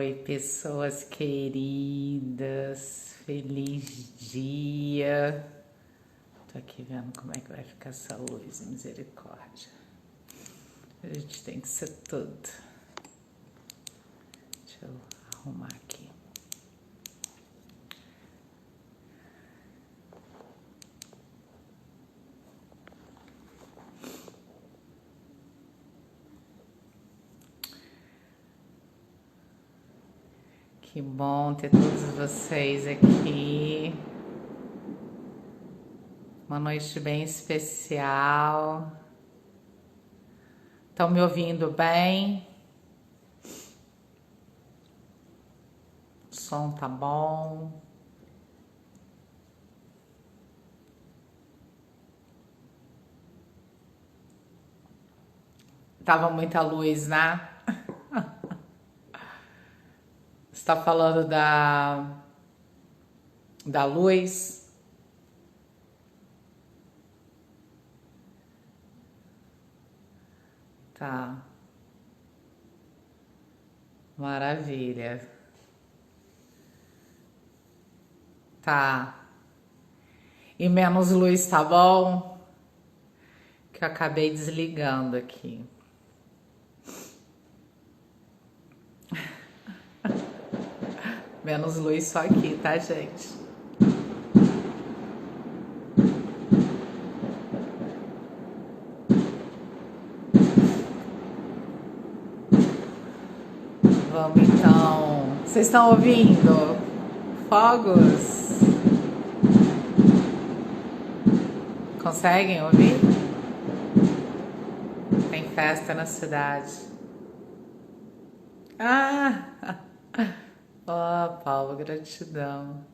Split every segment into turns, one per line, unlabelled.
Oi, pessoas queridas, feliz dia. Tô aqui vendo como é que vai ficar essa luz, misericórdia. A gente tem que ser tudo. Deixa eu arrumar aqui. Que bom ter todos vocês aqui. Uma noite bem especial. Estão me ouvindo bem? O som tá bom? Tava muita luz, né? Você tá falando da luz? Tá. Maravilha. Tá. E menos luz, tá bom? Que eu acabei desligando aqui. Menos luz só aqui, tá, gente? Vamos então. Vocês estão ouvindo? Fogos? Conseguem ouvir? Tem festa na cidade. Ah! Oh, Paulo, gratidão.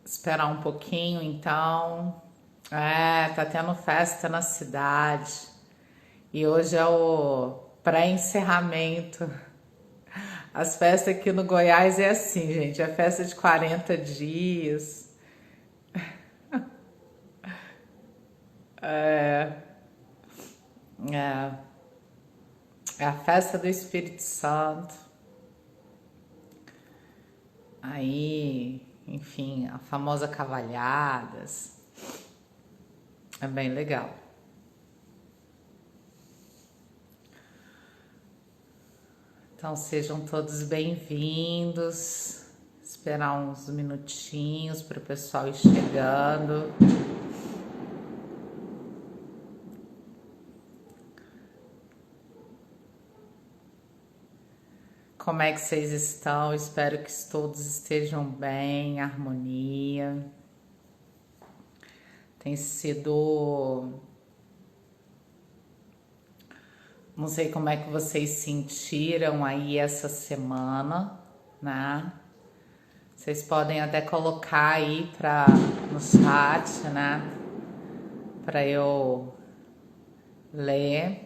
Esperar um pouquinho, então. Tá tendo festa na cidade. E hoje é o pré-encerramento. As festas aqui no Goiás é assim, gente. É festa de 40 dias. É, é a festa do Espírito Santo. Aí, enfim, a famosa cavalhadas. É bem legal. Então sejam todos bem-vindos. Esperar uns minutinhos para o pessoal ir chegando. Como é que vocês estão? Espero que todos estejam bem, em harmonia. Tem sido... Não sei como é que vocês sentiram aí essa semana, né? Vocês podem até colocar aí no chat, né? Para eu ler.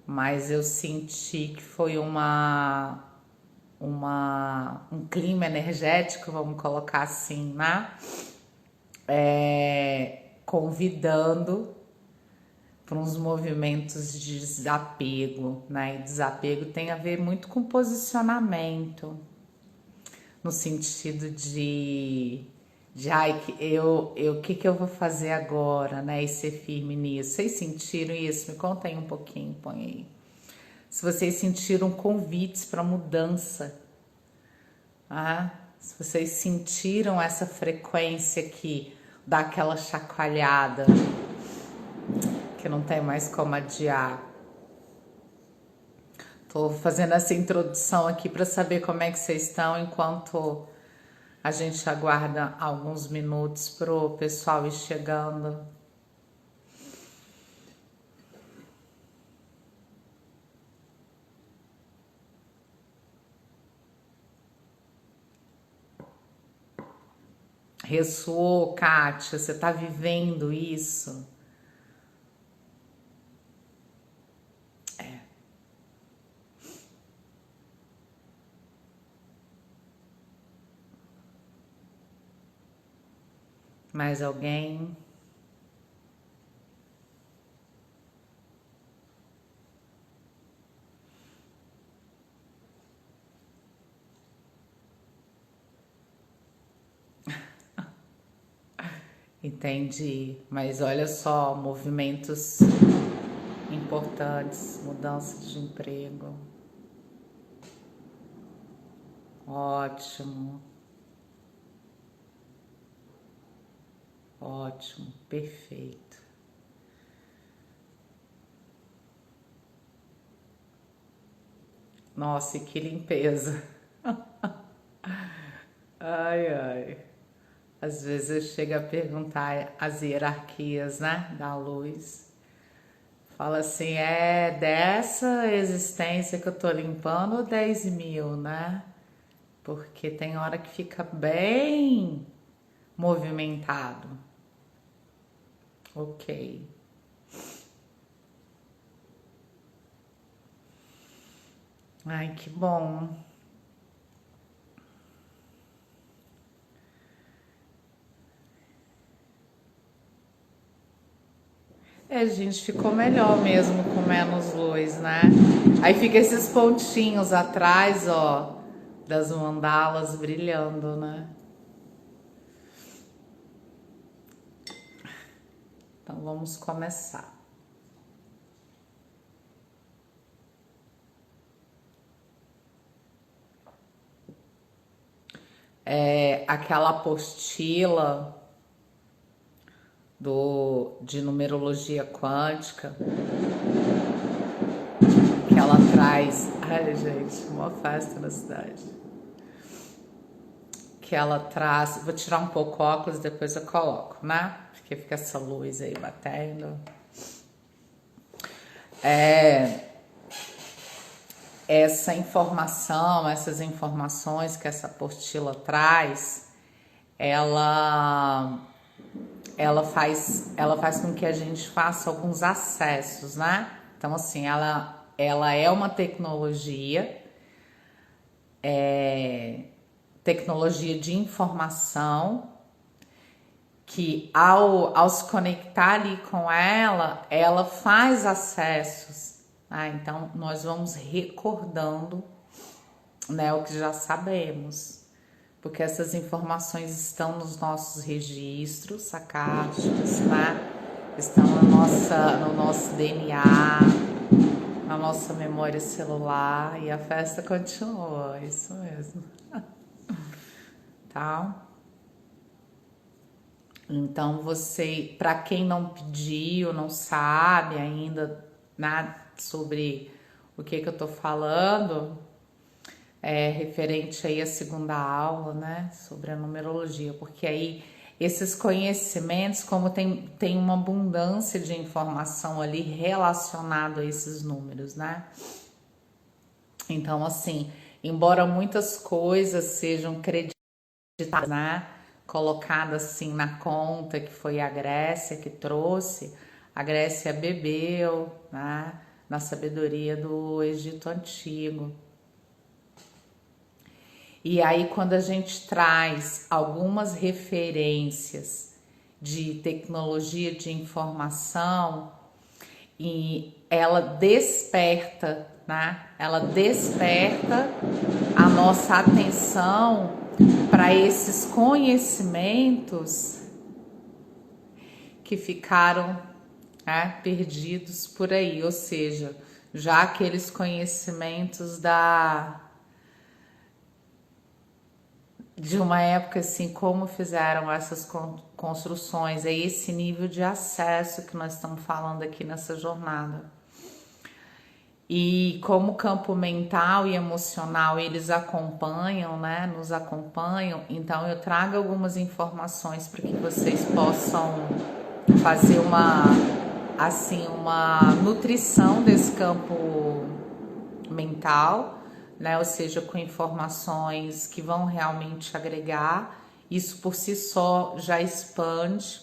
Mas eu senti que foi um clima energético, vamos colocar assim, né? Convidando para uns movimentos de desapego, né? E desapego tem a ver muito com posicionamento, no sentido de ai, o que eu vou fazer agora, né? E ser firme nisso. Vocês sentiram isso? Me conta aí um pouquinho, põe aí. Se vocês sentiram convites para mudança, se vocês sentiram essa frequência que dá aquela chacoalhada, que não tem mais como adiar. Tô fazendo essa introdução aqui para saber como é que vocês estão enquanto a gente aguarda alguns minutos pro pessoal ir chegando. Ressoou, Kátia? Você tá vivendo isso? Mais alguém? Entendi. Mas olha só, movimentos importantes, mudança de emprego. Ótimo, ótimo, perfeito. Nossa, e que limpeza. Ai, ai. Às vezes eu chego a perguntar as hierarquias, né, da luz. Fala assim, é dessa existência que eu tô limpando ou 10 mil, né? Porque tem hora que fica bem movimentado. Ok. Ai, que bom. É, gente, ficou melhor mesmo com menos luz, né? Aí fica esses pontinhos atrás, ó, das mandalas brilhando, né? Então vamos começar. É aquela apostila de numerologia quântica que ela traz. Ai, gente, uma festa na cidade. Que ela traz. Vou tirar um pouco o óculos, depois eu coloco, né? Porque fica essa luz aí batendo. Essa informação, essas informações que essa apostila traz, ela ela faz com que a gente faça alguns acessos, né? Então assim, ela é uma tecnologia, tecnologia de informação que ao se conectar ali com ela faz acessos. Então nós vamos recordando, né, o que já sabemos, porque essas informações estão nos nossos registros sacásticos, né? Estão no nosso DNA, na nossa memória celular e a festa continua, isso mesmo, tá? Então você, para quem não pediu, não sabe ainda nada sobre o que eu tô falando, referente aí à segunda aula, né, sobre a numerologia, porque aí esses conhecimentos, como tem uma abundância de informação ali relacionado a esses números, né? Então, assim, embora muitas coisas sejam acreditadas, né, colocadas assim na conta que foi a Grécia que trouxe, a Grécia bebeu, né, na sabedoria do Egito Antigo. E aí, quando a gente traz algumas referências de tecnologia de informação, e ela desperta, né? Ela desperta a nossa atenção para esses conhecimentos que ficaram, né, perdidos por aí, ou seja, já aqueles conhecimentos de uma época assim, como fizeram essas construções, é esse nível de acesso que nós estamos falando aqui nessa jornada. E como o campo mental e emocional eles acompanham, né, nos acompanham, então eu trago algumas informações para que vocês possam fazer uma nutrição desse campo mental, né? Ou seja, com informações que vão realmente agregar. Isso por si só já expande,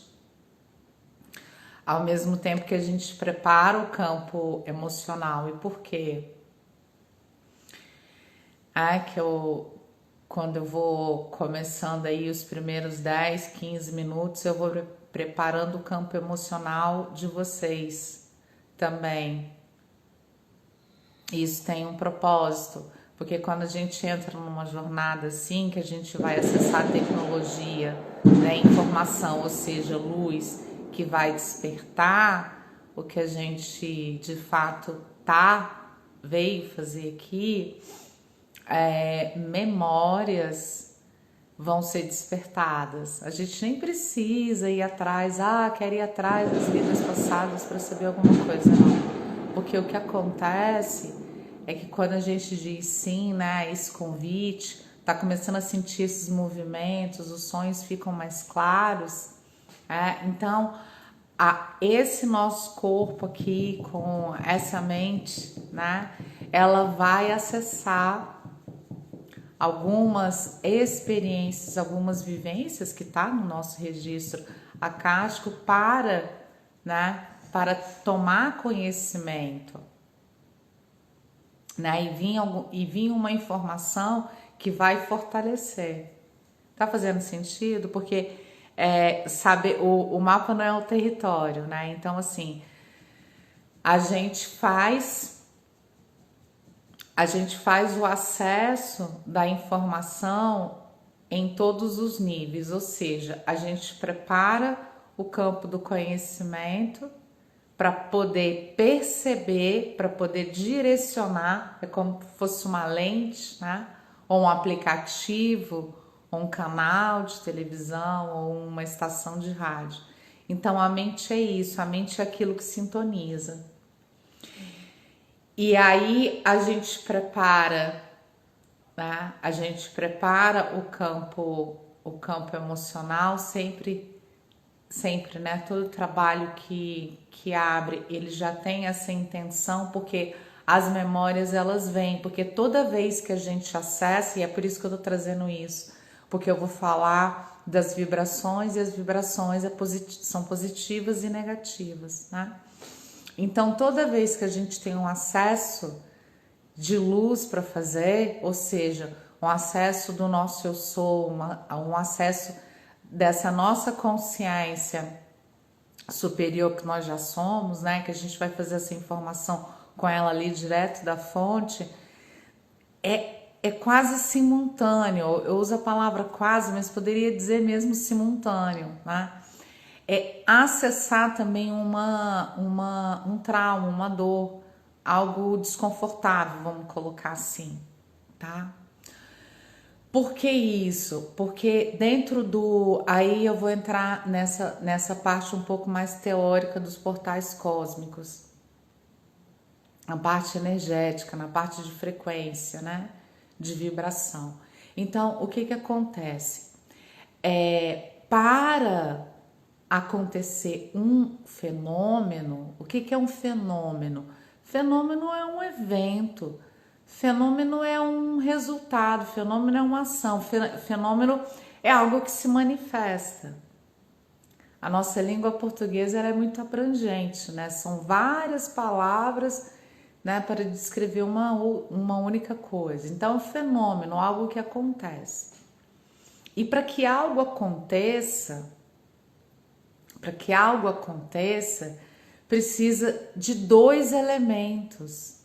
ao mesmo tempo que a gente prepara o campo emocional. E por quê? Quando eu vou começando aí os primeiros 10, 15 minutos, eu vou preparando o campo emocional de vocês também. Isso tem um propósito, Porque quando a gente entra numa jornada assim, que a gente vai acessar a tecnologia, né, informação, ou seja, luz, que vai despertar o que a gente de fato veio fazer aqui, memórias vão ser despertadas. A gente nem precisa ir atrás, quero ir atrás das vidas passadas para saber alguma coisa, não. Porque o que acontece é que quando a gente diz sim, né, esse convite, tá começando a sentir esses movimentos, os sonhos ficam mais claros, então esse nosso corpo aqui, com essa mente, né, ela vai acessar algumas experiências, algumas vivências que tá no nosso registro acástico para tomar conhecimento, né, e vir uma informação que vai fortalecer. Tá fazendo sentido? Porque sabe, o mapa não é o território, né? Então, assim, a gente faz o acesso da informação em todos os níveis, ou seja, a gente prepara o campo do conhecimento para poder perceber, para poder direcionar, é como se fosse uma lente, né? Ou um aplicativo, ou um canal de televisão, ou uma estação de rádio. Então a mente é isso, a mente é aquilo que sintoniza. E aí a gente prepara, né? A gente prepara o campo emocional sempre, né? Todo trabalho que abre, ele já tem essa intenção, porque as memórias elas vêm, porque toda vez que a gente acessa, e é por isso que eu tô trazendo isso, porque eu vou falar das vibrações, e as vibrações são positivas e negativas, né? Então toda vez que a gente tem um acesso de luz para fazer, ou seja, um acesso do nosso eu sou, um acesso dessa nossa consciência superior que nós já somos, né? Que a gente vai fazer essa informação com ela ali direto da fonte, é quase simultâneo. Eu uso a palavra quase, mas poderia dizer mesmo simultâneo, né? É acessar também um trauma, uma dor, algo desconfortável, vamos colocar assim, tá? Por que isso? Porque dentro aí eu vou entrar nessa parte um pouco mais teórica dos portais cósmicos, na parte energética, na parte de frequência, né? De vibração. Então, o que acontece? Para acontecer um fenômeno, o que é um fenômeno? Fenômeno é um evento. Fenômeno é um resultado, fenômeno é uma ação, fenômeno é algo que se manifesta. A nossa língua portuguesa ela é muito abrangente, né? São várias palavras, né, para descrever uma única coisa. Então, fenômeno, algo que acontece. E para que algo aconteça, precisa de dois elementos.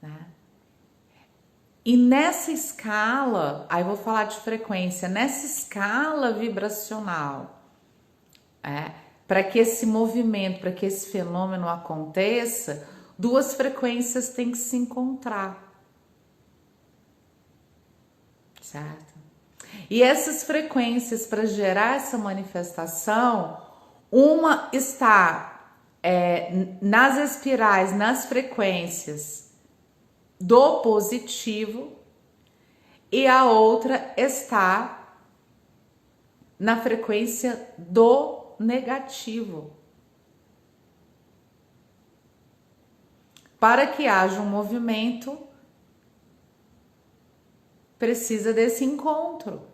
Né? E nessa escala, aí eu vou falar de frequência, nessa escala vibracional, para que esse movimento, para que esse fenômeno aconteça, duas frequências têm que se encontrar, certo? E essas frequências, para gerar essa manifestação, uma está nas espirais, nas frequências do positivo, e a outra está na frequência do negativo. Para que haja um movimento, precisa desse encontro.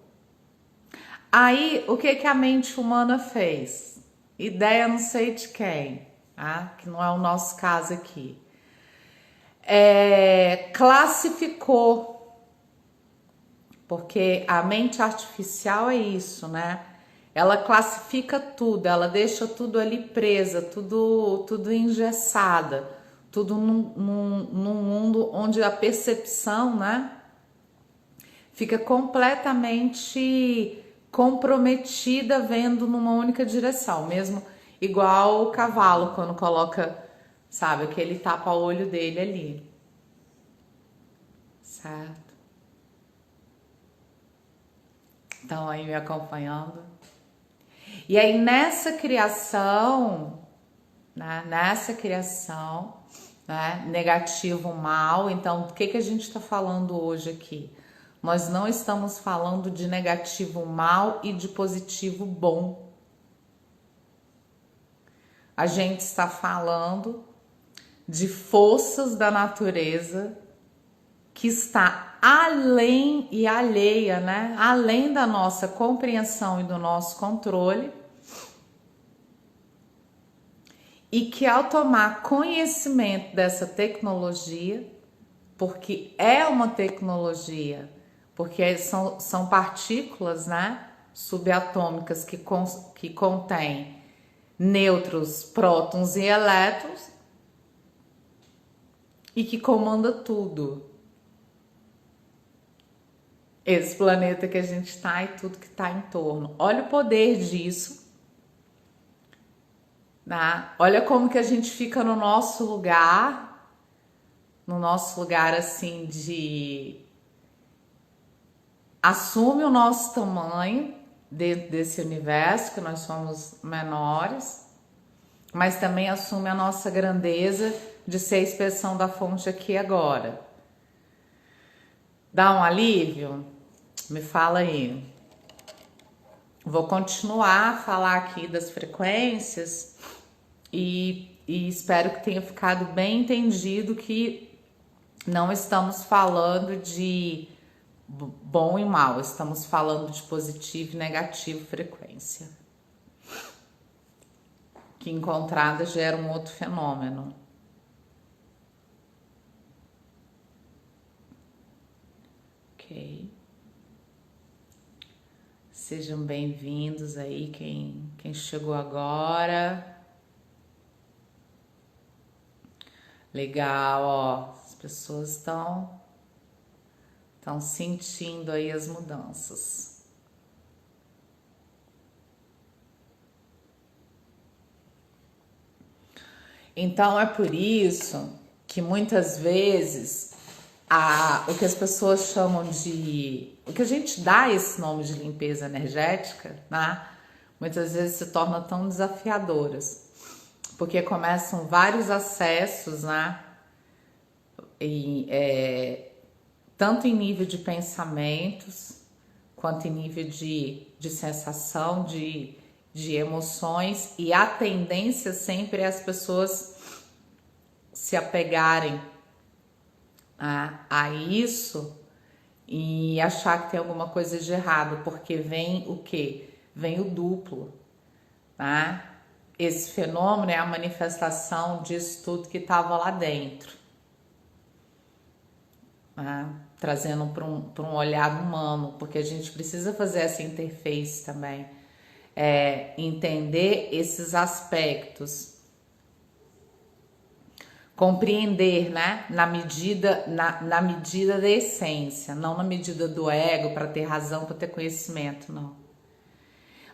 Aí, o que a mente humana fez? Ideia não sei de quem, tá? Que não é o nosso caso aqui. Classificou, porque a mente artificial é isso, né? Ela classifica tudo, ela deixa tudo ali presa, tudo engessada. tudo num mundo onde a percepção, né, fica completamente comprometida vendo numa única direção, mesmo igual o cavalo quando coloca, sabe, aquele tapa-olho dele ali, certo? Estão aí me acompanhando? E aí nessa criação, né, negativo, mal, então o que a gente está falando hoje aqui? Nós não estamos falando de negativo mal e de positivo bom. A gente está falando de forças da natureza que está além e alheia, né? Além da nossa compreensão e do nosso controle. E que ao tomar conhecimento dessa tecnologia, porque é uma tecnologia, porque são partículas, né, subatômicas que contêm nêutrons, prótons e elétrons e que comanda tudo. Esse planeta que a gente está e tudo que está em torno. Olha o poder disso. Né? Olha como que a gente fica no nosso lugar assim de assume o nosso tamanho dentro desse universo, que nós somos menores, mas também assume a nossa grandeza de ser a expressão da fonte aqui e agora. Dá um alívio? Me fala aí. Vou continuar a falar aqui das frequências e espero que tenha ficado bem entendido que não estamos falando de bom e mal, estamos falando de positivo e negativo frequência, que encontrada gera um outro fenômeno. Ok. Sejam bem-vindos aí, quem chegou agora. Legal, ó, as pessoas estão sentindo aí as mudanças. Então é por isso que muitas vezes o que as pessoas chamam de... O que a gente dá esse nome de limpeza energética, né? Muitas vezes se torna tão desafiadoras. Porque começam vários acessos, né? Tanto em nível de pensamentos, quanto em nível de sensação, de emoções. E a tendência sempre é as pessoas se apegarem a isso e achar que tem alguma coisa de errado, porque vem o quê? Vem o duplo, tá? Esse fenômeno é a manifestação disso tudo que estava lá dentro, tá? Trazendo para um olhar humano, porque a gente precisa fazer essa interface também, entender esses aspectos, compreender, né, na medida da essência, não na medida do ego, para ter razão, para ter conhecimento, não.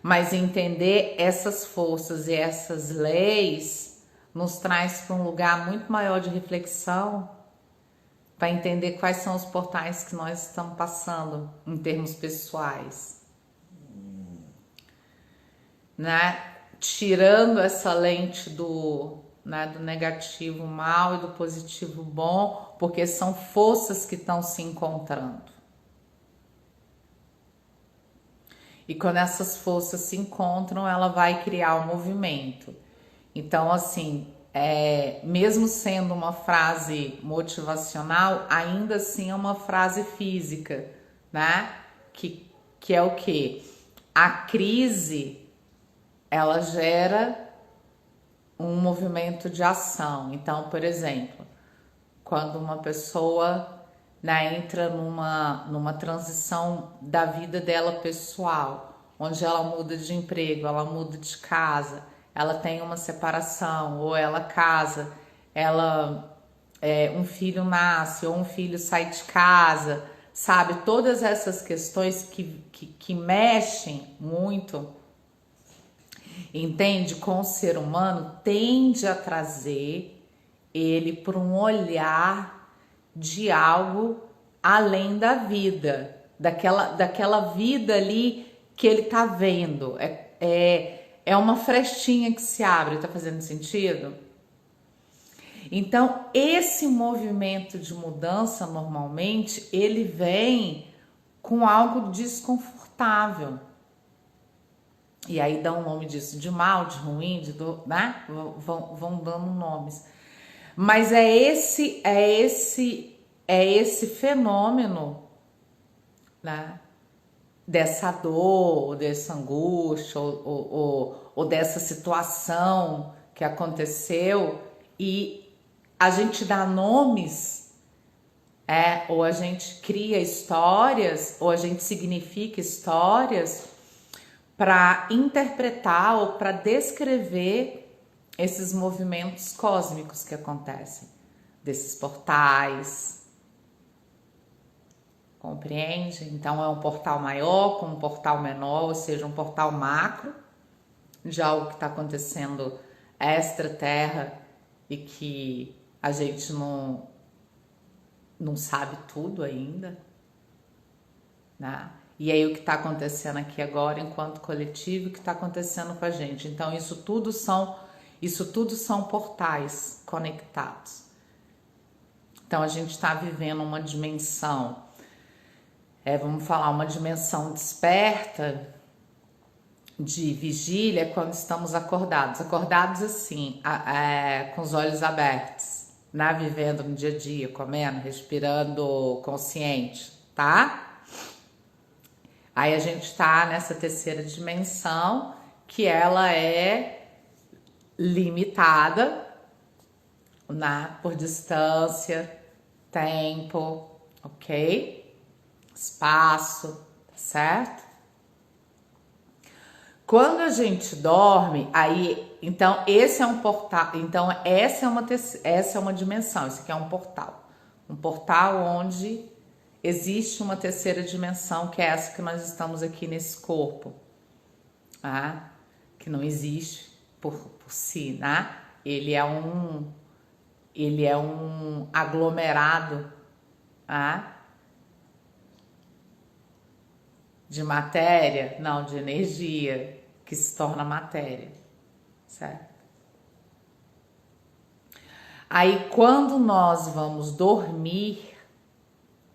Mas entender essas forças e essas leis nos traz para um lugar muito maior de reflexão, para entender quais são os portais que nós estamos passando em termos pessoais, né? Tirando essa lente do negativo mal e do positivo bom, porque são forças que estão se encontrando. E quando essas forças se encontram, ela vai criar um movimento. Então, assim, mesmo sendo uma frase motivacional, ainda assim é uma frase física, né? Que é o quê? A crise, ela gera um movimento de ação. Então, por exemplo, quando uma pessoa, né, entra numa transição da vida dela pessoal, onde ela muda de emprego, ela muda de casa, ela tem uma separação ou ela casa, um filho nasce ou um filho sai de casa, sabe? Todas essas questões que mexem muito, entende? Com o ser humano, tende a trazer ele para um olhar de algo além da vida, daquela vida ali que ele tá vendo. É uma frestinha que se abre, tá fazendo sentido? Então, esse movimento de mudança, normalmente, ele vem com algo desconfortável. E aí dá um nome disso, de mal, de ruim, né? Vão dando nomes. Mas é esse fenômeno, né? Dessa dor, ou dessa angústia, ou dessa situação que aconteceu, e a gente dá nomes, ou a gente cria histórias, ou a gente significa histórias para interpretar ou para descrever esses movimentos cósmicos que acontecem, desses portais. Compreende? Então é um portal maior com um portal menor, ou seja, um portal macro de algo que está acontecendo extra-terra e que a gente não sabe tudo ainda, né? E aí o que está acontecendo aqui agora enquanto coletivo, o que está acontecendo com a gente. Então isso tudo são portais conectados. Então a gente está vivendo uma dimensão, vamos falar, uma dimensão desperta de vigília quando estamos acordados assim, com os olhos abertos, né? Vivendo no dia a dia, comendo, respirando consciente, tá? Aí a gente tá nessa terceira dimensão, que ela é limitada, né? Por distância, tempo, ok? Espaço, tá certo? Quando a gente dorme, aí, então esse é um portal, então essa é uma dimensão, isso aqui é um portal onde existe uma terceira dimensão, que é essa que nós estamos aqui nesse corpo, tá? Que não existe por si, né? Ele é um aglomerado, tá? De matéria, não, de energia, que se torna matéria, certo? Aí quando nós vamos dormir,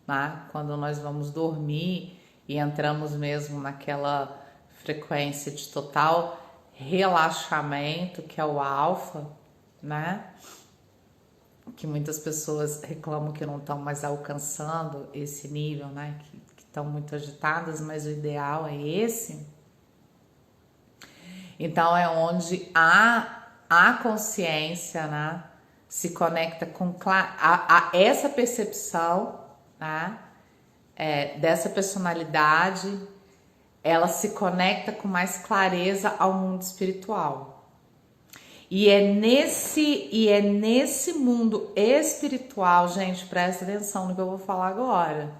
né? Quando nós vamos dormir e entramos mesmo naquela frequência de total relaxamento, que é o alfa, né? Que muitas pessoas reclamam que não estão mais alcançando esse nível, né? Que estão muito agitadas, mas o ideal é esse. Então é onde a consciência, né, se conecta com essa percepção, né, dessa personalidade, ela se conecta com mais clareza ao mundo espiritual. E é nesse mundo espiritual, gente, presta atenção no que eu vou falar agora.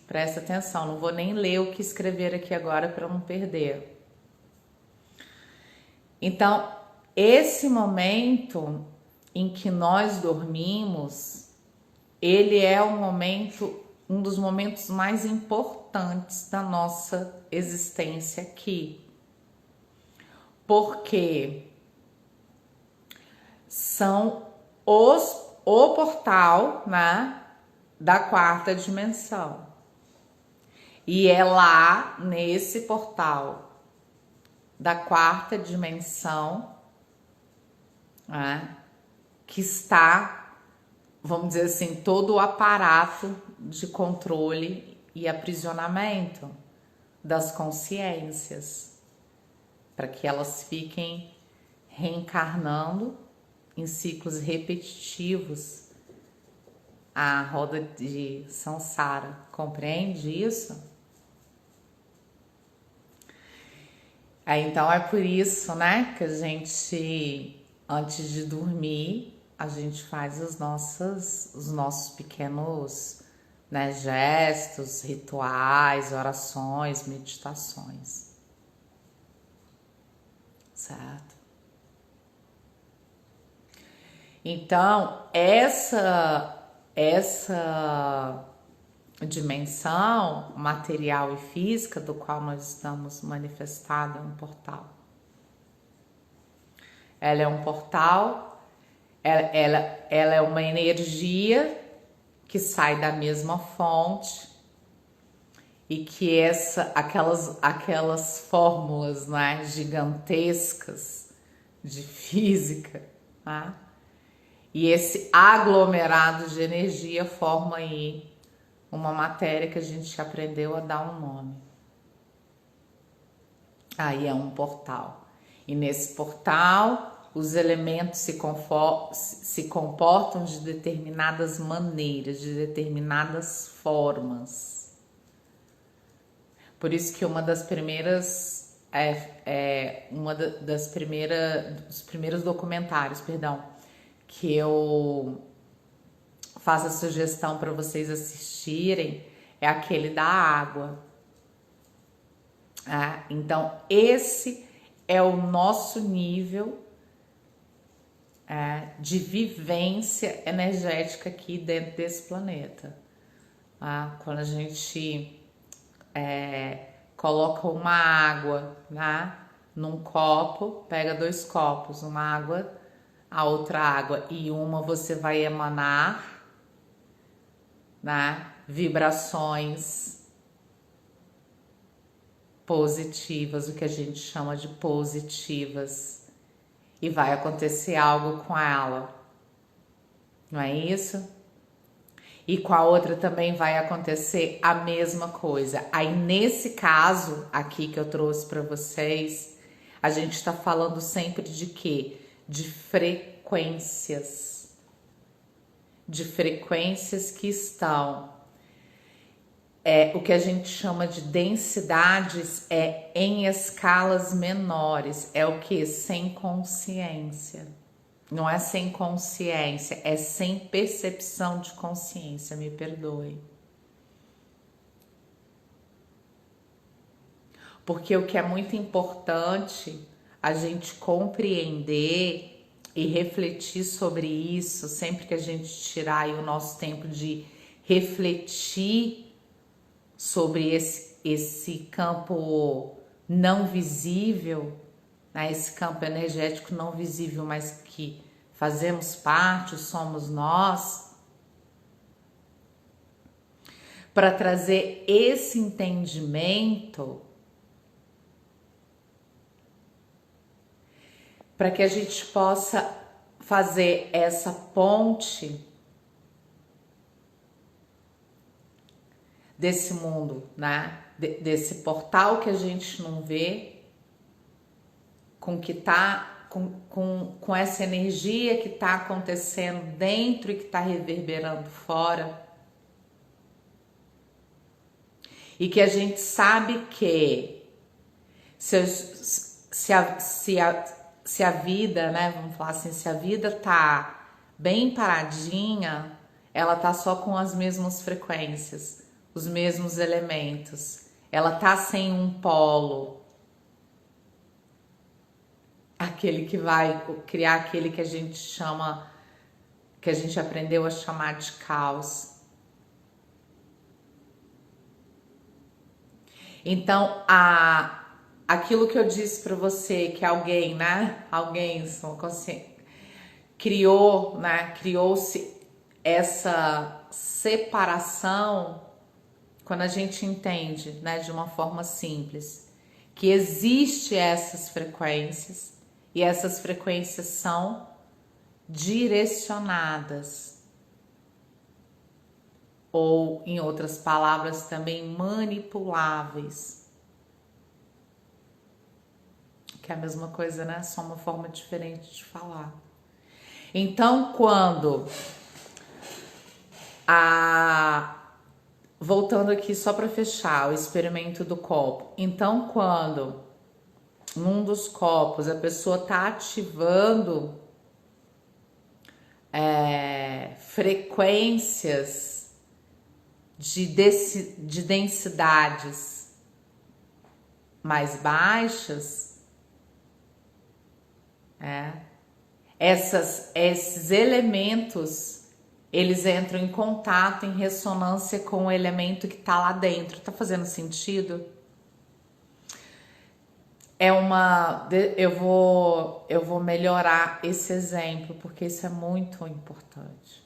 Presta atenção, não vou nem ler o que escrever aqui agora para não perder. Então, esse momento em que nós dormimos, ele é um dos momentos mais importantes da nossa existência aqui. Porque são o portal, né, da quarta dimensão. E é lá, nesse portal da quarta dimensão, né, que está, vamos dizer assim, todo o aparato de controle e aprisionamento das consciências, para que elas fiquem reencarnando em ciclos repetitivos a roda de Samsara. Compreende isso? Então é por isso, né, que a gente, antes de dormir, a gente faz os nossos pequenos, né, gestos, rituais, orações, meditações, certo? Então, essa dimensão material e física do qual nós estamos manifestados é um portal. Ela é um portal, ela é uma energia que sai da mesma fonte e que aquelas fórmulas, né, gigantescas de física, né, e esse aglomerado de energia forma aí uma matéria que a gente aprendeu a dar um nome. Aí é um portal. E nesse portal, os elementos se comportam de determinadas maneiras, de determinadas formas. Por isso que uma das primeiras, dos primeiros documentários, que eu faço a sugestão para vocês assistirem é aquele da água. Então, esse é o nosso nível de vivência energética aqui dentro desse planeta. Quando a gente coloca uma água, né, num copo, pega 2 copos, uma água, a outra água, e uma você vai emanar, né, vibrações positivas, o que a gente chama de positivas, e vai acontecer algo com ela, não é isso? E com a outra também vai acontecer a mesma coisa. Aí nesse caso aqui que eu trouxe para vocês, a gente está falando sempre de quê? De frequências. De frequências que estão o que a gente chama de densidades em escalas menores, é o que? Sem consciência. Não é sem consciência, é sem percepção de consciência, me perdoe. Porque o que é muito importante a gente compreender e refletir sobre isso, sempre que a gente tirar aí o nosso tempo de refletir sobre esse campo não visível, né? Esse campo energético não visível, mas que fazemos parte, somos nós, para trazer esse entendimento, para que a gente possa fazer essa ponte desse mundo, né? Desse portal que a gente não vê, com que tá com essa energia que está acontecendo dentro e que está reverberando fora. E que a gente sabe que se a vida, né, vamos falar assim, se a vida tá bem paradinha, ela tá só com as mesmas frequências, os mesmos elementos. Ela tá sem um polo, aquele que vai criar aquele que a gente chama, que a gente aprendeu a chamar de caos. Então, aquilo que eu disse para você, que alguém, né? Alguém criou, né? Criou-se essa separação quando a gente entende, né? De uma forma simples, que existe essas frequências e essas frequências são direcionadas. Ou, em outras palavras, também manipuláveis. Que é a mesma coisa, né? Só uma forma diferente de falar. Então, quando voltando aqui só para fechar o experimento do copo. Então, quando num dos copos a pessoa está ativando frequências de densidades mais baixas, esses elementos, eles entram em contato, em ressonância com o elemento que está lá dentro. Tá fazendo sentido? Eu vou melhorar esse exemplo, porque isso é muito importante.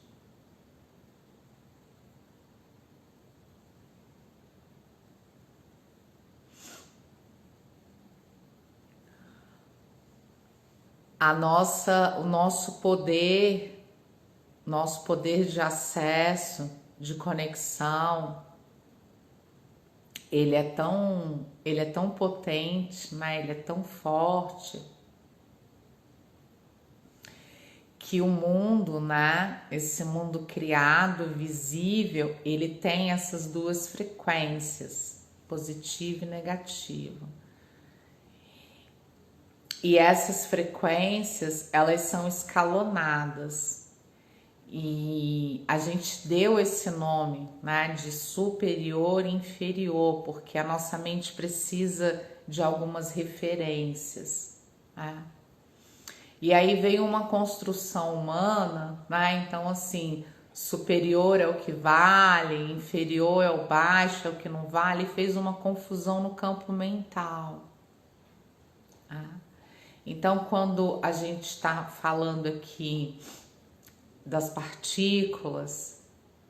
O nosso poder de acesso, de conexão, ele é tão potente, né? Ele é tão forte que o mundo, né? Esse mundo criado, visível, ele tem essas duas frequências, positiva e negativa. E essas frequências, elas são escalonadas. E a gente deu esse nome, né, de superior e inferior, porque a nossa mente precisa de algumas referências, né? E aí veio uma construção humana, né? Então, assim, superior é o que vale, inferior é o baixo, é o que não vale, e fez uma confusão no campo mental, né? Então, quando a gente está falando aqui das partículas,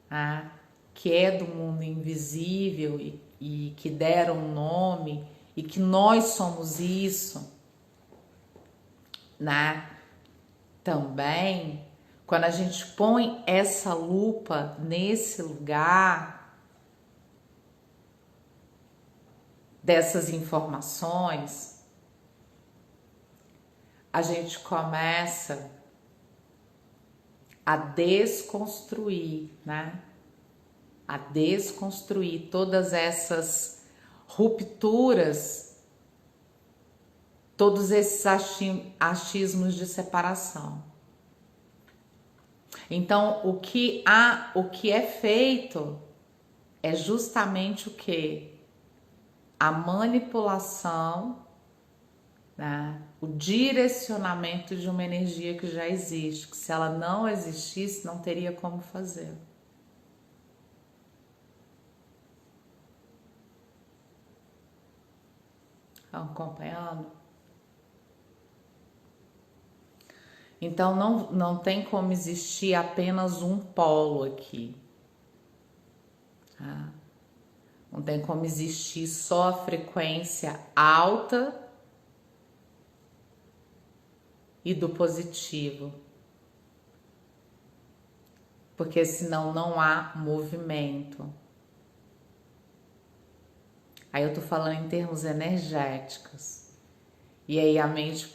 né, que é do mundo invisível e que deram um nome, e que nós somos isso, né? Também, quando a gente põe essa lupa nesse lugar dessas informações, a gente começa a desconstruir, né? A desconstruir todas essas rupturas, todos esses achismos de separação. Então, o que é feito é justamente o quê? A manipulação, né? O direcionamento de uma energia que já existe, que se ela não existisse, não teria como fazer. Estão acompanhando? Então não tem como existir apenas um polo aqui, tá? Não tem como existir só a frequência alta e do positivo, porque senão não há movimento. Aí eu tô falando em termos energéticos. E aí a mente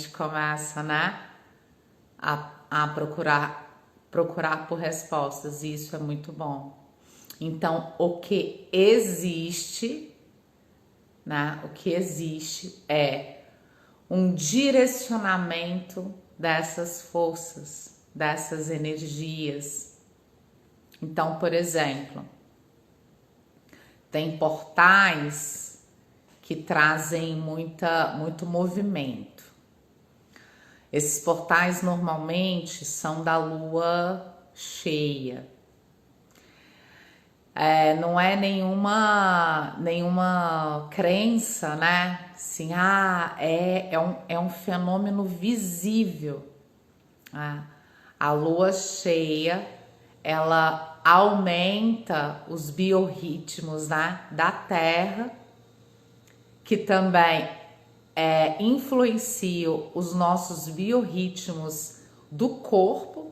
começa, né, a procurar por respostas, e isso é muito bom. Então, o que existe, né, o que existe é um direcionamento dessas forças, dessas energias. Então, por exemplo, tem portais que trazem muito movimento. Esses portais normalmente são da lua cheia. Não é nenhuma crença, né? Assim, é um fenômeno visível. A lua cheia, ela aumenta os biorritmos, né, da Terra, que também influenciam os nossos biorritmos do corpo,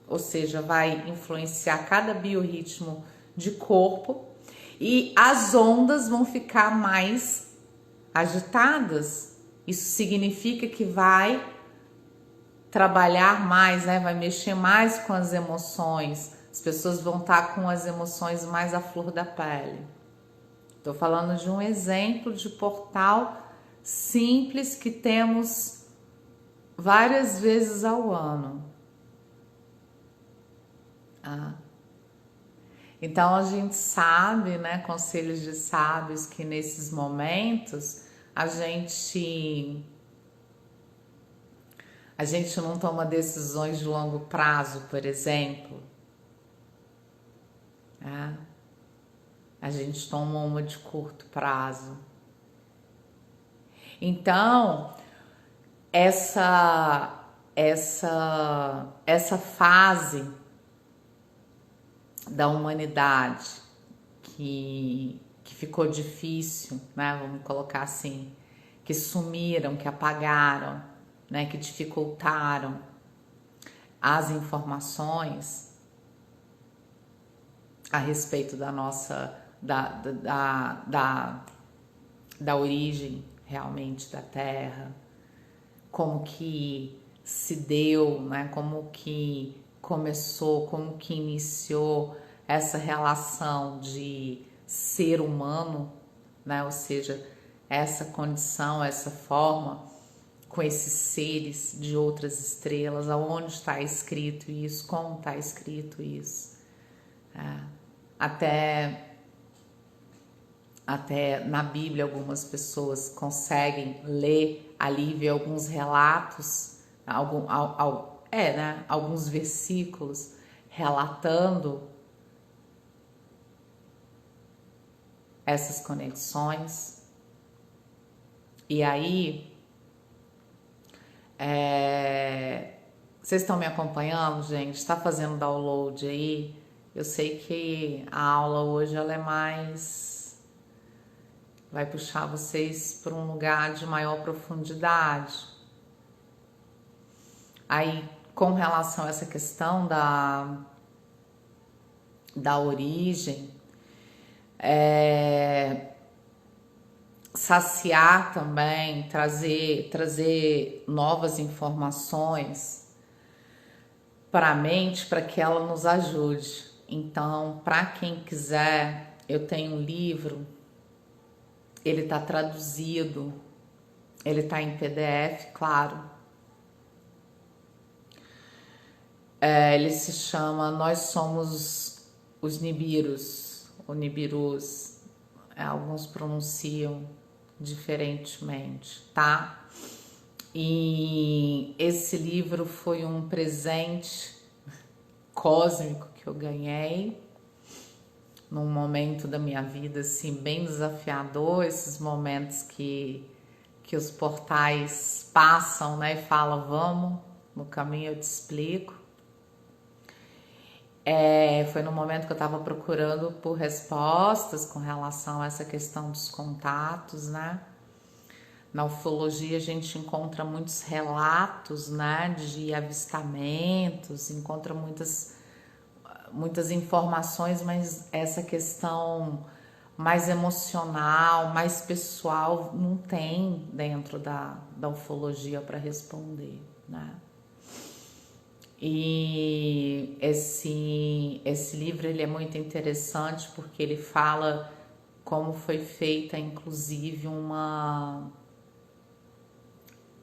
ou seja, vai influenciar cada biorritmo de corpo, e as ondas vão ficar mais agitadas. Isso significa que vai trabalhar mais, né? Vai mexer mais com as emoções. As pessoas vão estar com as emoções mais à flor da pele. Estou falando de um exemplo de portal simples que temos várias vezes ao ano. Ah. Então a gente sabe, né, conselhos de sábios, que nesses momentos a gente não toma decisões de longo prazo, por exemplo. Né? A gente toma uma de curto prazo. Então, essa fase da humanidade que ficou difícil, né? Vamos colocar assim, que sumiram, que apagaram, né? Que dificultaram as informações a respeito da nossa da origem realmente da Terra, como que se deu, né? Como que começou, como que iniciou essa relação de ser humano, né? Ou seja, essa condição, essa forma com esses seres de outras estrelas, aonde está escrito isso, como está escrito isso. Até na Bíblia algumas pessoas conseguem ler ali, ver alguns relatos, né, alguns versículos relatando essas conexões. E aí, vocês estão me acompanhando, gente? Está fazendo download aí? Eu sei que a aula hoje ela é mais... vai puxar vocês para um lugar de maior profundidade. Aí, com relação a essa questão da origem, saciar também, trazer novas informações para a mente, para que ela nos ajude. Então, para quem quiser, eu tenho um livro, ele está traduzido, ele está em PDF, claro. Ele se chama Nós Somos os Nibirus, ou Nibirus, alguns pronunciam diferentemente, tá? E esse livro foi um presente cósmico que eu ganhei num momento da minha vida assim bem desafiador, esses momentos que os portais passam, né, e falam, vamos, no caminho eu te explico. Foi no momento que eu estava procurando por respostas com relação a essa questão dos contatos, né? Na ufologia a gente encontra muitos relatos, né, de avistamentos, encontra muitas informações, mas essa questão mais emocional, mais pessoal, não tem dentro da ufologia para responder, né? E esse livro ele é muito interessante porque ele fala como foi feita, inclusive,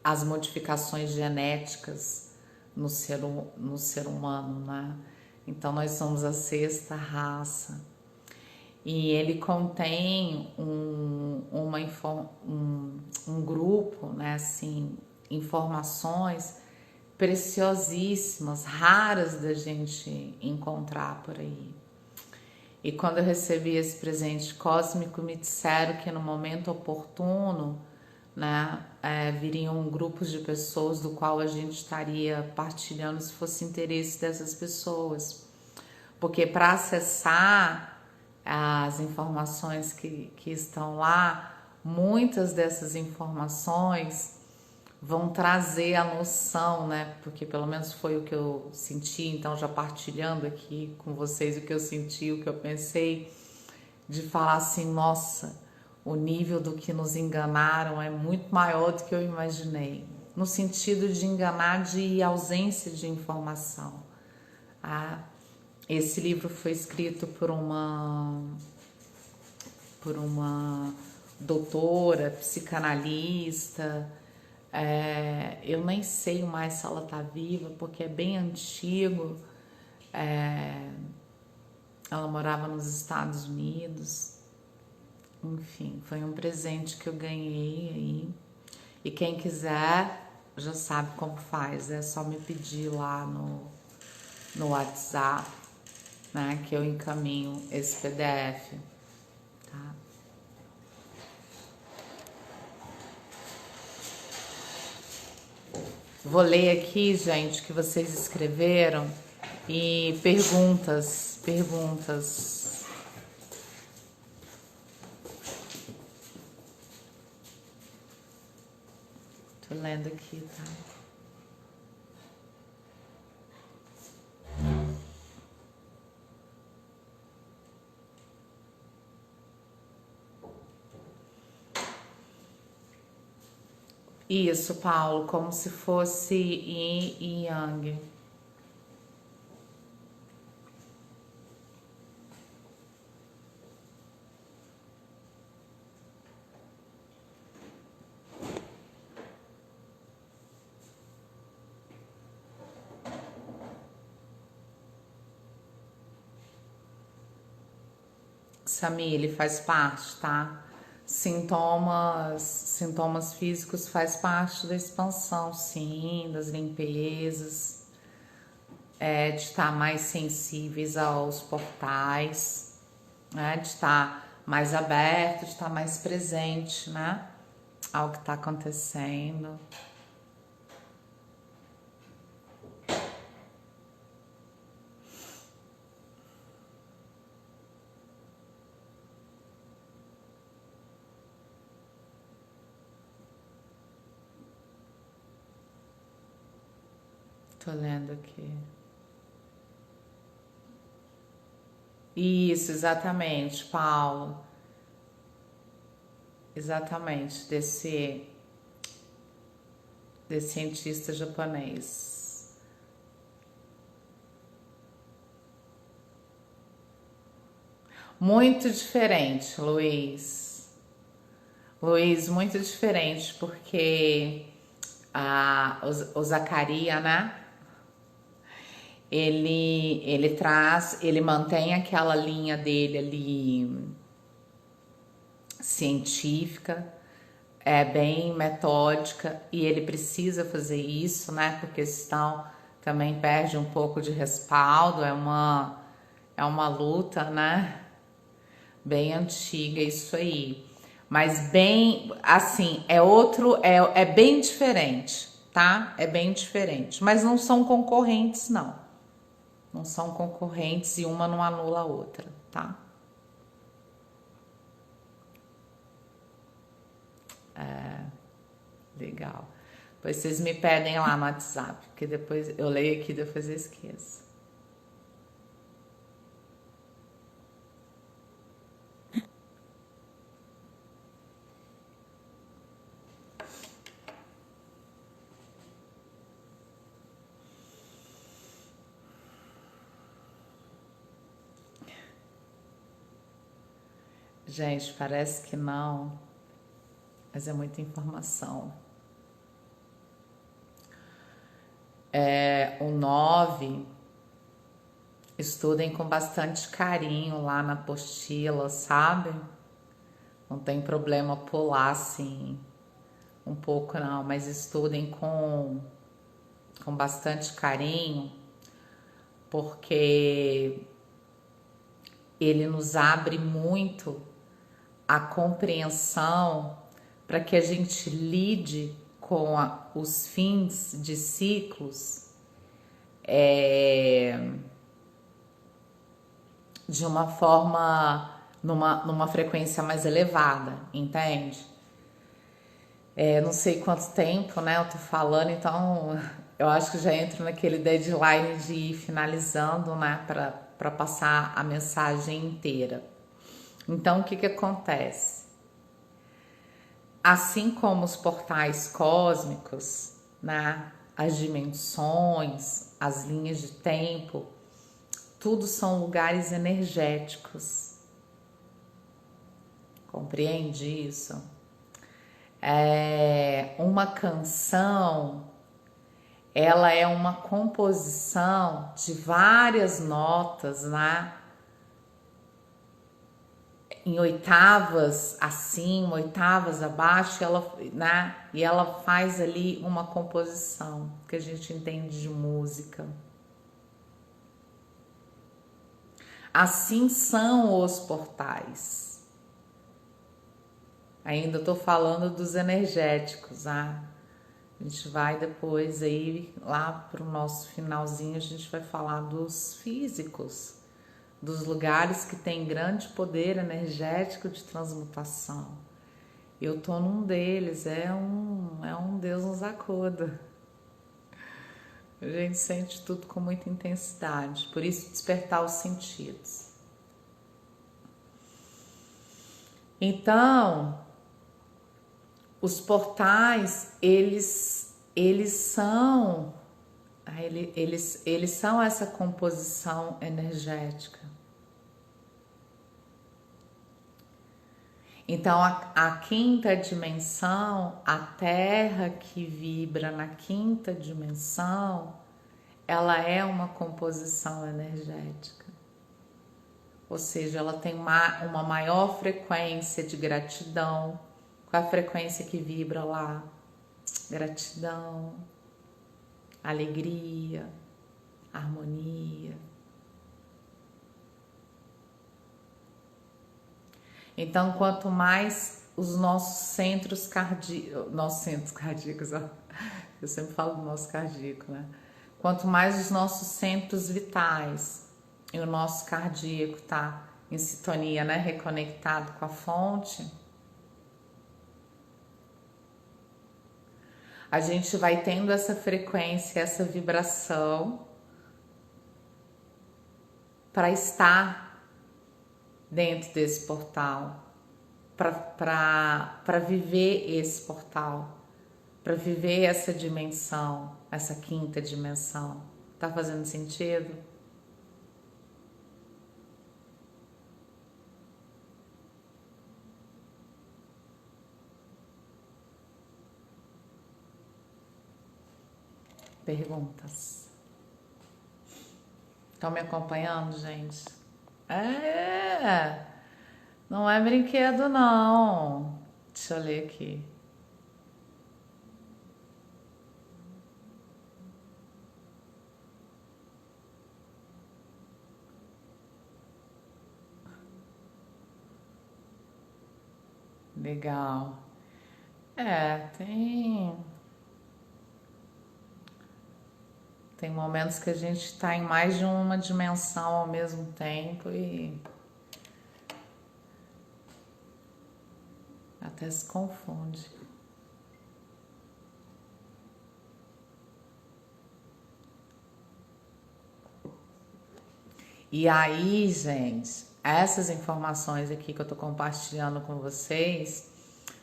as modificações genéticas no ser humano, né? Então nós somos a sexta raça e ele contém um grupo, né? Assim, informações preciosíssimas, raras da gente encontrar por aí. E quando eu recebi esse presente cósmico, me disseram que no momento oportuno, né, viriam grupos de pessoas do qual a gente estaria partilhando se fosse interesse dessas pessoas. Porque para acessar as informações que estão lá, muitas dessas informações vão trazer a noção, né? Porque pelo menos foi o que eu senti, então já partilhando aqui com vocês o que eu senti, o que eu pensei, de falar assim, nossa, o nível do que nos enganaram é muito maior do que eu imaginei, no sentido de enganar de ausência de informação. Esse livro foi escrito por uma doutora, psicanalista. Eu nem sei mais se ela está viva, porque é bem antigo, Ela morava nos Estados Unidos. Enfim, foi um presente que eu ganhei aí. E quem quiser já sabe como faz, é só me pedir lá no WhatsApp, né, que eu encaminho esse PDF, tá? Vou ler aqui, gente, que vocês escreveram e perguntas. Tô lendo aqui, tá? Isso, Paulo, como se fosse yin e yang. Samir, ele faz parte, tá? Sintomas físicos faz parte da expansão, sim, das limpezas, de estar mais sensíveis aos portais, né? De estar mais aberto, de estar mais presente, né? Ao que está acontecendo. Tô lendo aqui. Isso, exatamente, Paulo. Exatamente, desse cientista japonês. Muito diferente, Luiz. Luiz, muito diferente, porque o Zacarias, né? Ele mantém aquela linha dele ali científica, é bem metódica, e ele precisa fazer isso, né? Porque senão também perde um pouco de respaldo, é uma luta, né? Bem antiga isso aí. Mas bem, assim, é bem diferente, tá? É bem diferente. Mas não são concorrentes, não. Não são concorrentes e uma não anula a outra, tá? Legal. Pois vocês me pedem lá no WhatsApp, porque depois eu leio aqui e depois eu esqueço. Gente, parece que não, mas é muita informação. O 9, estudem com bastante carinho lá na apostila, sabe? Não tem problema pular assim um pouco não, mas estudem com bastante carinho, porque ele nos abre muito a compreensão para que a gente lide com os fins de ciclos de uma forma, numa frequência mais elevada, entende? Não sei quanto tempo, né, eu tô falando, então eu acho que já entro naquele deadline de ir finalizando, né, para passar a mensagem inteira. Então, o que acontece? Assim como os portais cósmicos, né, as dimensões, as linhas de tempo, tudo são lugares energéticos. Compreende isso? Uma canção ela é uma composição de várias notas, né? Em oitavas acima, oitavas abaixo, ela, né? E ela faz ali uma composição que a gente entende de música. Assim são os portais. Ainda estou falando dos energéticos, ah. A gente vai depois aí, lá para o nosso finalzinho, a gente vai falar dos físicos, dos lugares que têm grande poder energético de transmutação. Eu tô num deles, é um Deus nos acuda. A gente sente tudo com muita intensidade, por isso despertar os sentidos. Então, os portais, eles são essa composição energética. Então, a quinta dimensão, a Terra que vibra na quinta dimensão, ela é uma composição energética. Ou seja, ela tem uma maior frequência de gratidão. Qual é a frequência que vibra lá? Gratidão, alegria, harmonia. Então, quanto mais os nossos centros cardíacos, ó, eu sempre falo do nosso cardíaco, né? Quanto mais os nossos centros vitais e o nosso cardíaco tá em sintonia, né? Reconectado com a fonte, a gente vai tendo essa frequência, essa vibração para estar dentro desse portal, para viver esse portal, para viver essa dimensão, essa quinta dimensão. Tá fazendo sentido? Perguntas? Estão me acompanhando, gente? Não é brinquedo, não. Deixa eu ler aqui. Legal. Tem momentos que a gente está em mais de uma dimensão ao mesmo tempo e até se confunde. E aí, gente, essas informações aqui que eu tô compartilhando com vocês,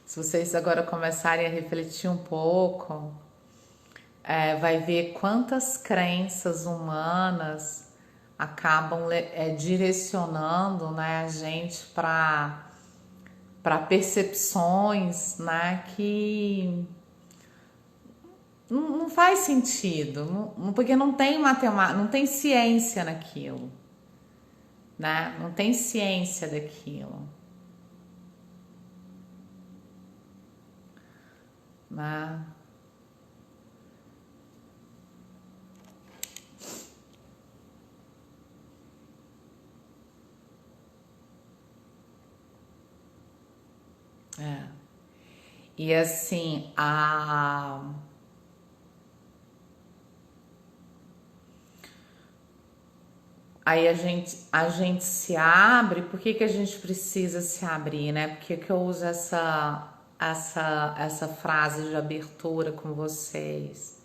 se vocês agora começarem a refletir um pouco, vai ver quantas crenças humanas acabam direcionando, né, a gente para percepções, né, que não faz sentido, porque não tem matemática, não tem ciência naquilo, né? Não tem ciência daquilo, né? E assim, aí a gente se abre. Por que a gente precisa se abrir, né? Por que eu uso essa frase de abertura com vocês?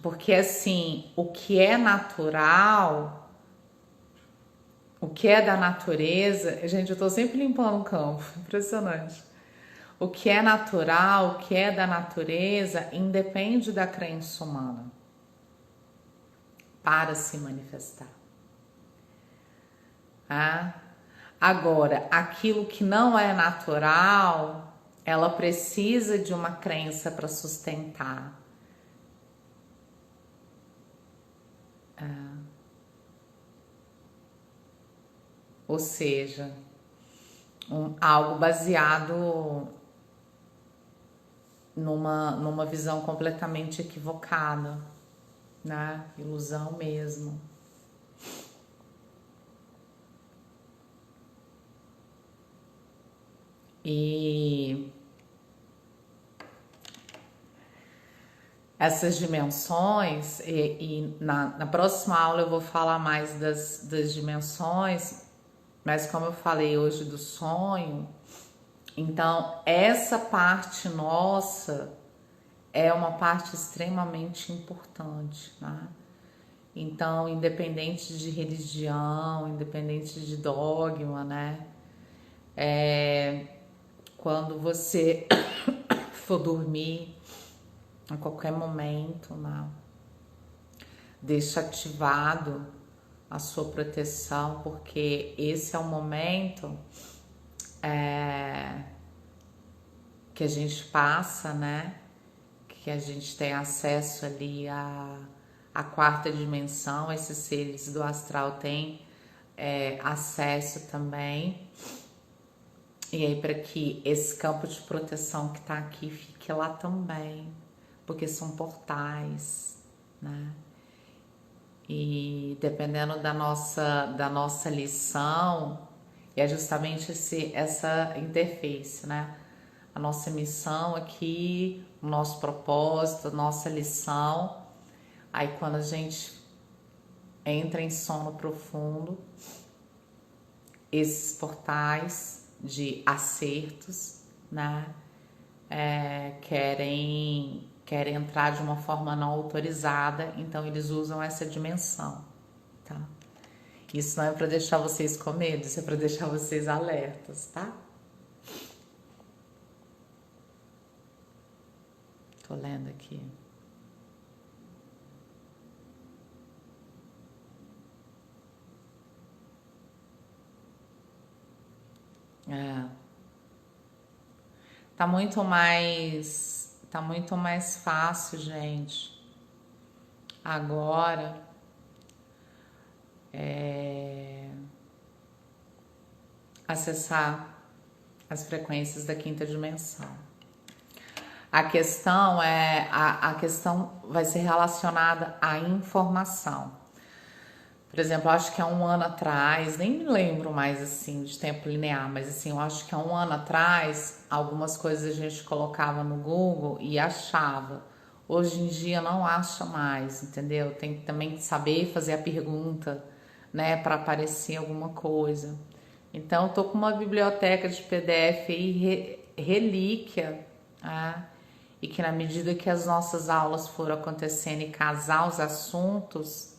Porque assim, o que é natural, o que é da natureza, gente, eu tô sempre limpando o campo, impressionante. O que é natural, o que é da natureza, independe da crença humana para se manifestar. Agora, aquilo que não é natural, ela precisa de uma crença para sustentar. Ou seja, algo baseado numa visão completamente equivocada, né? Ilusão mesmo. E essas dimensões, na próxima aula eu vou falar mais das dimensões, mas como eu falei hoje do sonho, então essa parte nossa é uma parte extremamente importante, né? Então, independente de religião, independente de dogma, né? Quando você for dormir, a qualquer momento, né? Deixa ativado a sua proteção, porque esse é o momento que a gente passa, né? Que a gente tem acesso ali à quarta dimensão, esses seres do astral têm acesso também. E aí, para que esse campo de proteção que está aqui fique lá também, porque são portais, né? E dependendo da nossa lição, e é justamente essa interface, né? A nossa missão aqui, o nosso propósito, a nossa lição. Aí quando a gente entra em sono profundo, esses portais de acertos, né? Querem entrar de uma forma não autorizada, então eles usam essa dimensão, tá? Isso não é para deixar vocês com medo, isso é para deixar vocês alertas, tá? Tô lendo aqui. Tá muito mais fácil, gente. Agora acessar as frequências da quinta dimensão. A questão vai ser relacionada à informação. Por exemplo, eu acho que há um ano atrás, nem me lembro mais assim de tempo linear, mas assim, eu acho que há um ano atrás, algumas coisas a gente colocava no Google e achava. Hoje em dia não acha mais, entendeu? Tem que também saber fazer a pergunta, né, para aparecer alguma coisa. Então, eu tô com uma biblioteca de PDF aí, relíquia, né? E que na medida que as nossas aulas foram acontecendo e casar os assuntos,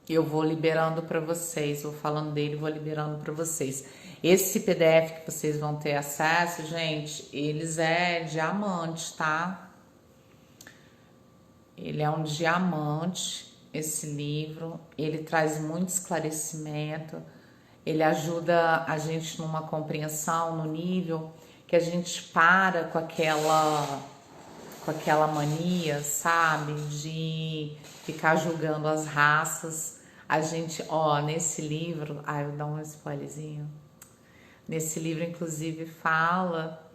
eu vou liberando para vocês, vou falando dele, vou liberando para vocês. Esse PDF que vocês vão ter acesso, gente, eles é diamante, tá? Ele é um diamante, esse livro. Ele traz muito esclarecimento. Ele ajuda a gente numa compreensão, no nível que a gente para com aquela mania, sabe, de ficar julgando as raças. A gente, ó, nesse livro, eu vou dar um spoilerzinho. Nesse livro, inclusive, fala.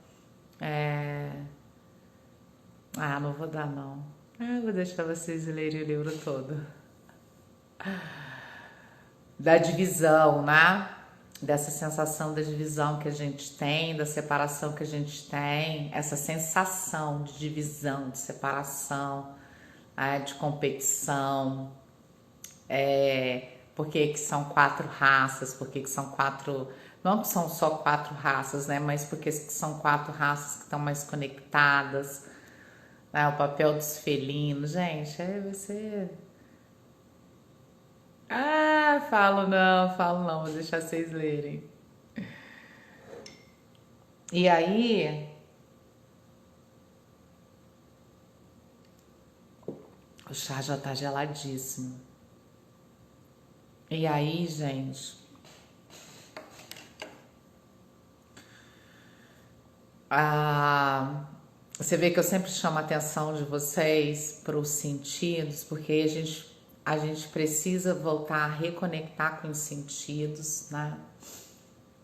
Não vou dar, não. Vou deixar vocês lerem o livro todo. Da divisão, né? Dessa sensação da divisão que a gente tem, da separação que a gente tem, essa sensação de divisão, de separação, de competição. Por que são quatro raças? Por que são quatro. Não que são só quatro raças, né? Mas porque são quatro raças que estão mais conectadas. Né? O papel dos felinos. Gente, aí você. Falo não, vou deixar vocês lerem. E aí, o chá já tá geladíssimo. E aí, gente, Você vê que eu sempre chamo a atenção de vocês para os sentidos, porque a gente precisa voltar a reconectar com os sentidos, né?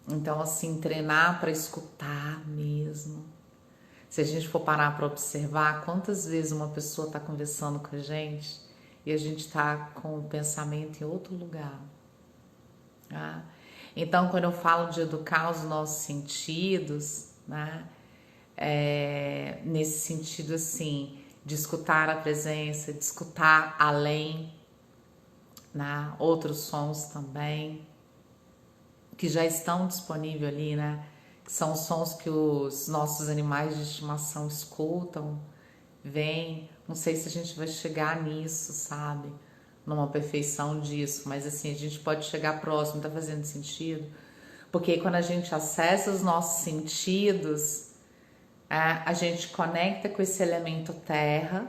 Então, assim, treinar para escutar mesmo. Se a gente for parar para observar quantas vezes uma pessoa está conversando com a gente e a gente está com o pensamento em outro lugar. Tá? Então, quando eu falo de educar os nossos sentidos, né? Nesse sentido assim, de escutar a presença, de escutar além, né? Outros sons também que já estão disponíveis ali, né? Que são os sons que os nossos animais de estimação escutam, vêm. Não sei se a gente vai chegar nisso, sabe? Numa perfeição disso, mas assim, a gente pode chegar próximo, tá fazendo sentido? Porque aí, quando a gente acessa os nossos sentidos, a gente conecta com esse elemento terra,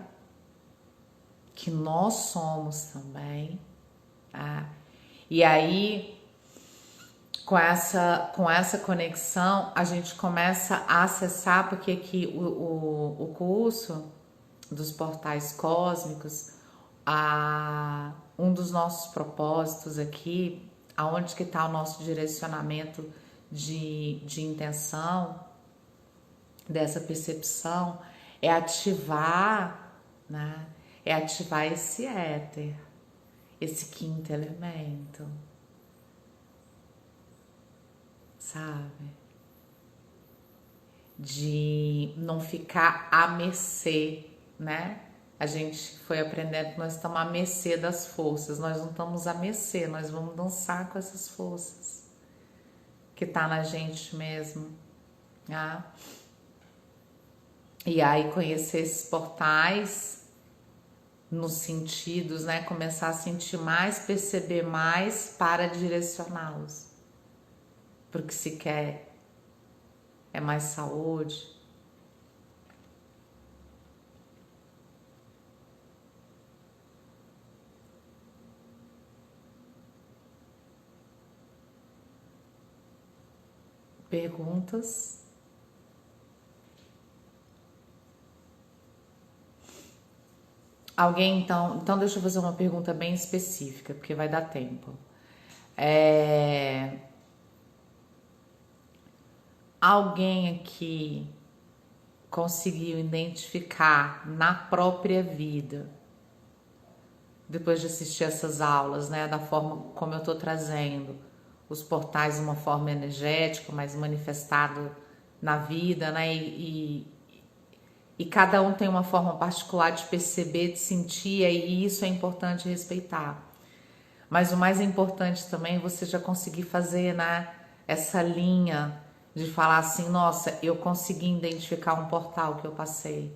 que nós somos também, tá? E aí, com essa conexão, a gente começa a acessar, porque aqui o curso dos portais cósmicos, um dos nossos propósitos aqui, aonde que está o nosso direcionamento de intenção, dessa percepção, é ativar, né? É ativar esse éter, esse quinto elemento, sabe? De não ficar à mercê, né? A gente foi aprendendo que nós estamos à mercê das forças, nós não estamos à mercê, nós vamos dançar com essas forças que tá na gente mesmo, tá? E aí conhecer esses portais nos sentidos, né? Começar a sentir mais, perceber mais para direcioná-los. Porque se quer é mais saúde. Perguntas? Alguém então deixa eu fazer uma pergunta bem específica, porque vai dar tempo. Alguém aqui conseguiu identificar na própria vida, depois de assistir essas aulas, né, da forma como eu estou trazendo os portais de uma forma energética, mas manifestado na vida, né, e cada um tem uma forma particular de perceber, de sentir, e isso é importante respeitar. Mas o mais importante também é você já conseguir fazer, né, essa linha de falar assim, nossa, eu consegui identificar um portal que eu passei,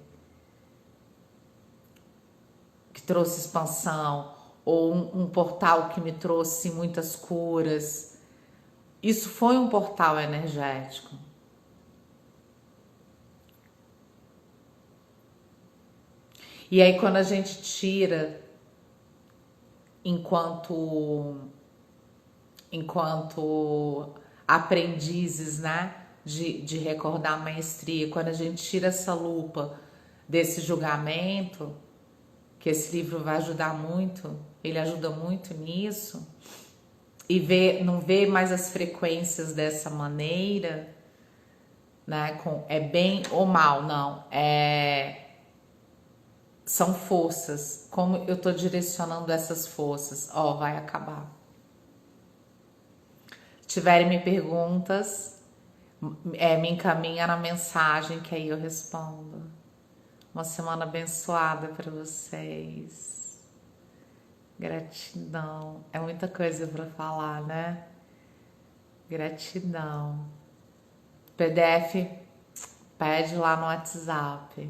que trouxe expansão, ou um portal que me trouxe muitas curas. Isso foi um portal energético. E aí, quando a gente tira, enquanto aprendizes, né, de recordar a maestria, quando a gente tira essa lupa desse julgamento, que esse livro vai ajudar muito, ele ajuda muito nisso, e não vê mais as frequências dessa maneira, né, é bem ou mal, não, são forças, como eu tô direcionando essas forças, vai acabar. Se tiverem perguntas, me encaminha na mensagem que aí eu respondo. Uma semana abençoada para vocês. Gratidão. É muita coisa para falar, né? Gratidão. PDF, pede lá no WhatsApp.